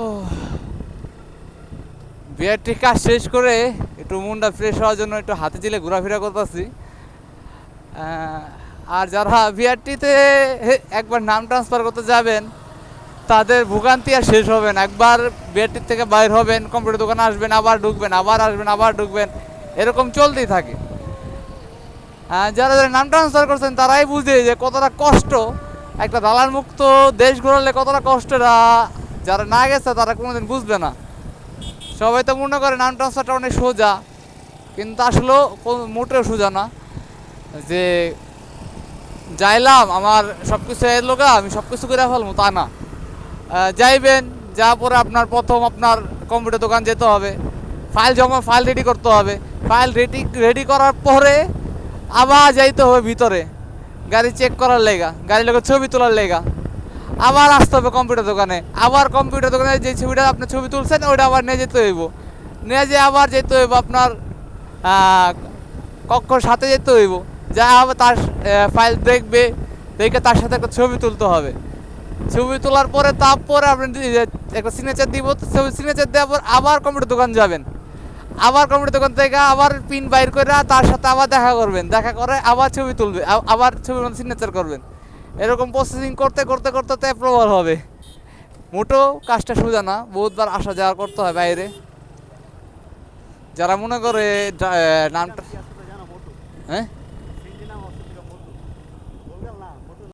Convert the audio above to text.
ও, BRT কাজ শেষ করে একটু মনটা ফ্রেশ হওয়ার জন্য একটু হাতে চিলে ঘোরাফেরা করতেছি। আর যারা বিআরটিতে একবার নাম ট্রান্সফার করতে যাবেন তাদের ভোগান্তি আর শেষ হবে না। একবার বিআরটির থেকে বাইর হবেন, কম্পিউটার দোকানে আসবেন, আবার ঢুকবেন, আবার আসবেন, আবার ঢুকবেন, এরকম চলতেই থাকে। যারা যারা নাম ট্রান্সফার করছেন তারাই বুঝে যে কতটা কষ্ট একটা দালাল মুক্ত দেশ ঘোরালে কতটা কষ্টটা যারা না গেছে তারা কোনোদিন বুঝবে না। সবাই তো মনে করে নাম ট্রান্সফারটা অনেক সোজা, কিন্তু আসলেও মোটেও সোজা না। যে যাইলাম আমার সব কিছু এলো গা, আমি সব কিছু করে ফেলবো তা না। যাইবেন, যা পরে আপনার প্রথম আপনার কম্পিউটার দোকান যেতে হবে, ফাইল রেডি করতে হবে। ফাইল রেডি করার পরে আবার যাইতে হবে ভিতরে গাড়ি চেক করার লেগা, গাড়ির লোকের ছবি তোলার লেগা। আবার আসতে হবে কম্পিউটার দোকানে, আবার কম্পিউটার দোকানে যে ছবিটা আপনি ছবি তুলছেন ওইটা আবার নিয়ে যেতে হইব, নিয়ে যেয়ে আবার যেতে হইব আপনার কক্ষর সাথে যেতে হইব, যা হবে তার ফাইল দেখবে, দেখে তার সাথে একটা ছবি তুলতে হবে। ছবি তোলার পরে তারপরে আপনি একটা সিগনেচার দিব, সিগনেচার দেওয়ার পর আবার কম্পিউটার দোকান যাবেন, আবার কম্পিউটার দোকান থেকে আবার পিন বাইর করে তার সাথে আবার দেখা করবেন, দেখা করে আবার ছবি তুলবে, আবার ছবির মধ্যে সিগনেচার করবেন। এরকম প্রসেসিং করতে করতে করতে তো অ্যাপ্রুভাল হবে। মোটেও কাজটা সোজা না, বহুতবার আসা যাওয়া করতে হয় বাইরে। যারা মনে করে নামটা, হ্যাঁ